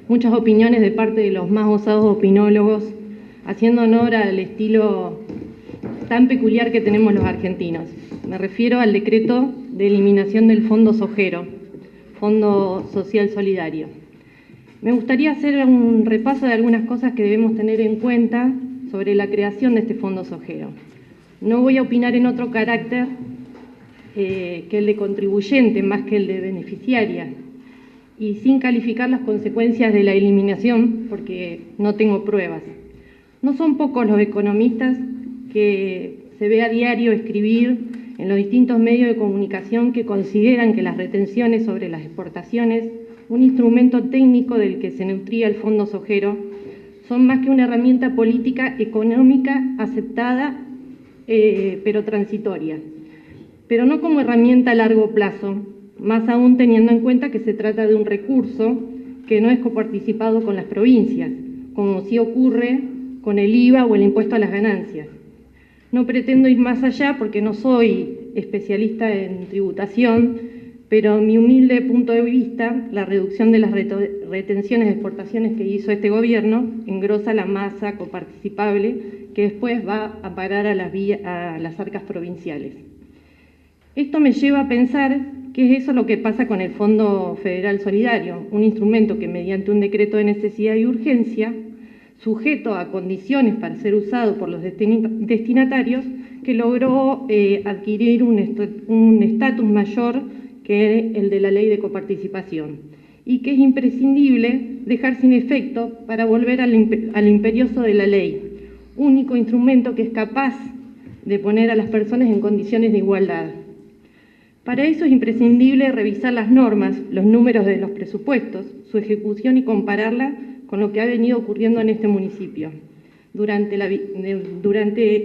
muchas opiniones de parte de los más osados opinólogos, haciendo honor al estilo tan peculiar que tenemos los argentinos. Me refiero al decreto de eliminación del Fondo Sojero, Fondo Social Solidario. Me gustaría hacer un repaso de algunas cosas que debemos tener en cuenta sobre la creación de este Fondo Sojero. No voy a opinar en otro carácter que el de contribuyente más que el de beneficiaria, y sin calificar las consecuencias de la eliminación porque no tengo pruebas. No son pocos los economistas que se ve a diario escribir en los distintos medios de comunicación que consideran que las retenciones sobre las exportaciones, un instrumento técnico del que se nutría el Fondo Sojero, son más que una herramienta política económica aceptada, pero transitoria, pero no como herramienta a largo plazo, más aún teniendo en cuenta que se trata de un recurso que no es coparticipado con las provincias, como sí ocurre con el IVA o el impuesto a las ganancias. No pretendo ir más allá porque no soy especialista en tributación, pero en mi humilde punto de vista, la reducción de las retenciones de exportaciones que hizo este gobierno engrosa la masa coparticipable que después va a parar a las arcas provinciales. Esto me lleva a pensar que es eso lo que pasa con el Fondo Federal Solidario, un instrumento que mediante un decreto de necesidad y urgencia, sujeto a condiciones para ser usado por los destinatarios, que logró adquirir un estatus mayor que el de la ley de coparticipación, y que es imprescindible dejar sin efecto para volver al imperioso de la ley, único instrumento que es capaz de poner a las personas en condiciones de igualdad. Para eso es imprescindible revisar las normas, los números de los presupuestos, su ejecución y compararla con lo que ha venido ocurriendo en este municipio. Durante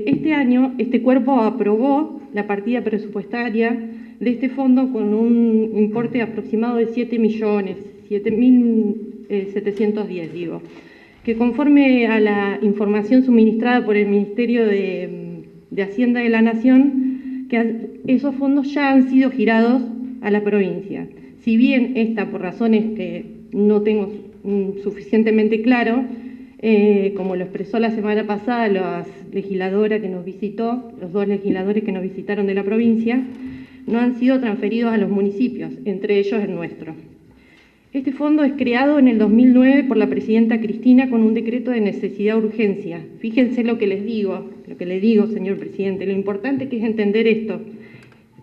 este año, este cuerpo aprobó la partida presupuestaria de este fondo con un importe aproximado de 7.710, que conforme a la información suministrada por el Ministerio de Hacienda de la Nación, que esos fondos ya han sido girados a la provincia. Si bien esta, por razones que no tengo suficientemente claro, como lo expresó la semana pasada la legisladora que nos visitó, los dos legisladores que nos visitaron de la provincia, no han sido transferidos a los municipios, entre ellos el nuestro. Este fondo es creado en el 2009 por la presidenta Cristina con un decreto de necesidad de urgencia. Fíjense lo que le digo, señor presidente, lo importante que es entender esto.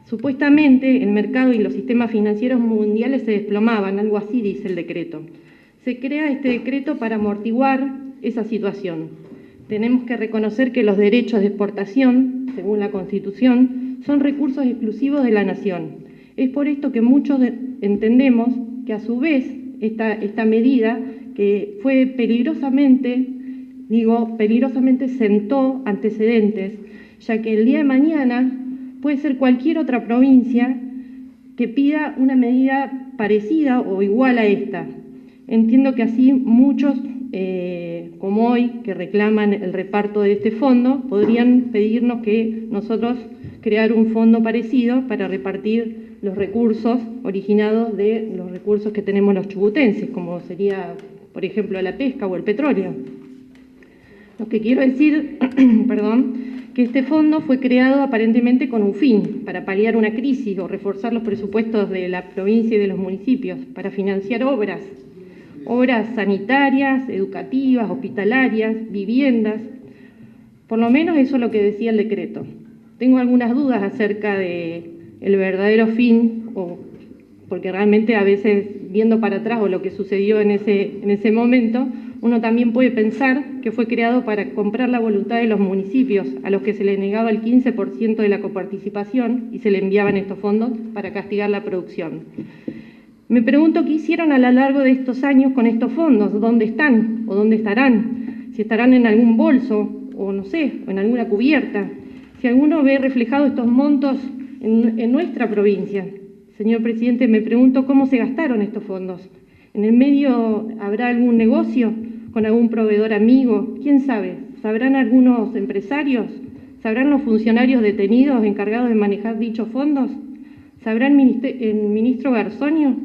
Supuestamente el mercado y los sistemas financieros mundiales se desplomaban, algo así dice el decreto. Se crea este decreto para amortiguar esa situación. Tenemos que reconocer que los derechos de exportación, según la Constitución, son recursos exclusivos de la nación. Es por esto que muchos entendemos que a su vez esta medida, que fue peligrosamente sentó antecedentes, ya que el día de mañana puede ser cualquier otra provincia que pida una medida parecida o igual a esta. Entiendo que así muchos, como hoy, que reclaman el reparto de este fondo, podrían pedirnos que nosotros crear un fondo parecido para repartir los recursos originados de los recursos que tenemos los chubutenses, como sería, por ejemplo, la pesca o el petróleo. Lo que quiero decir, que este fondo fue creado aparentemente con un fin, para paliar una crisis o reforzar los presupuestos de la provincia y de los municipios, para financiar obras sanitarias, educativas, hospitalarias, viviendas. Por lo menos eso es lo que decía el decreto. Tengo algunas dudas acerca del verdadero fin, porque realmente a veces, viendo para atrás o lo que sucedió en ese momento, uno también puede pensar que fue creado para comprar la voluntad de los municipios, a los que se les negaba el 15% de la coparticipación y se le enviaban estos fondos para castigar la producción. Me pregunto qué hicieron a lo largo de estos años con estos fondos, dónde están o dónde estarán, si estarán en algún bolso o no sé, o en alguna cubierta, si alguno ve reflejados estos montos en nuestra provincia. Señor presidente, me pregunto cómo se gastaron estos fondos. ¿En el medio habrá algún negocio con algún proveedor amigo? ¿Quién sabe? ¿Sabrán algunos empresarios? ¿Sabrán los funcionarios detenidos encargados de manejar dichos fondos? ¿Sabrá el ministro Garzonio,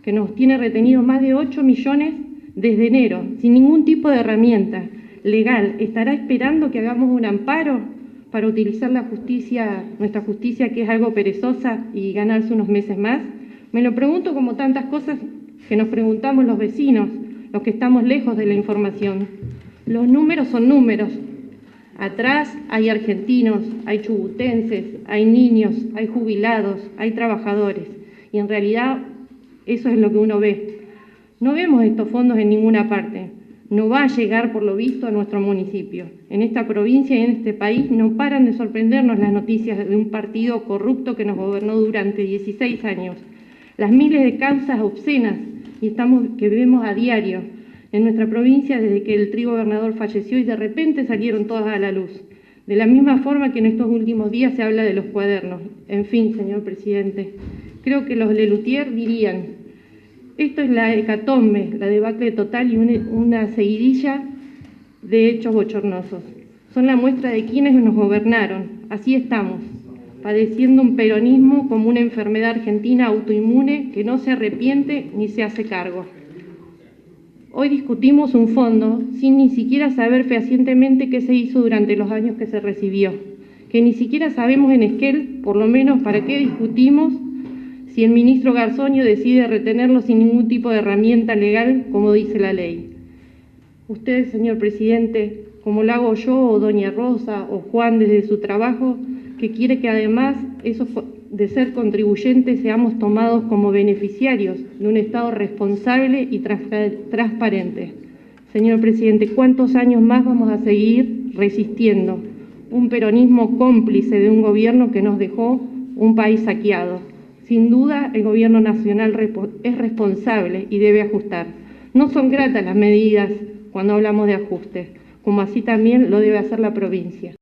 que nos tiene retenidos más de 8 millones desde enero, sin ningún tipo de herramienta legal, ¿estará esperando que hagamos un amparo para utilizar la justicia, nuestra justicia, que es algo perezosa, y ganarse unos meses más? Me lo pregunto como tantas cosas que nos preguntamos los vecinos, los que estamos lejos de la información. Los números son números. Atrás hay argentinos, hay chubutenses, hay niños, hay jubilados, hay trabajadores. Y en realidad eso es lo que uno ve. No vemos estos fondos en ninguna parte. No va a llegar, por lo visto, a nuestro municipio. En esta provincia y en este país no paran de sorprendernos las noticias de un partido corrupto que nos gobernó durante 16 años. Las miles de causas obscenas que vemos a diario en nuestra provincia desde que el trigobernador falleció y de repente salieron todas a la luz. De la misma forma que en estos últimos días se habla de los cuadernos. En fin, señor presidente, creo que los Lelutier dirían: esto es la hecatombe, la debacle total y una seguidilla de hechos bochornosos. Son la muestra de quienes nos gobernaron. Así estamos, padeciendo un peronismo como una enfermedad argentina autoinmune que no se arrepiente ni se hace cargo. Hoy discutimos un fondo sin ni siquiera saber fehacientemente qué se hizo durante los años que se recibió, que ni siquiera sabemos en Esquel, por lo menos, para qué discutimos si el ministro Garzonio decide retenerlo sin ningún tipo de herramienta legal, como dice la ley. Usted, señor presidente, como lo hago yo, o doña Rosa, o Juan desde su trabajo, que quiere que además de ser contribuyentes seamos tomados como beneficiarios de un Estado responsable y transparente. Señor presidente, ¿cuántos años más vamos a seguir resistiendo un peronismo cómplice de un gobierno que nos dejó un país saqueado? Sin duda, el gobierno nacional es responsable y debe ajustar. No son gratas las medidas cuando hablamos de ajustes, como así también lo debe hacer la provincia.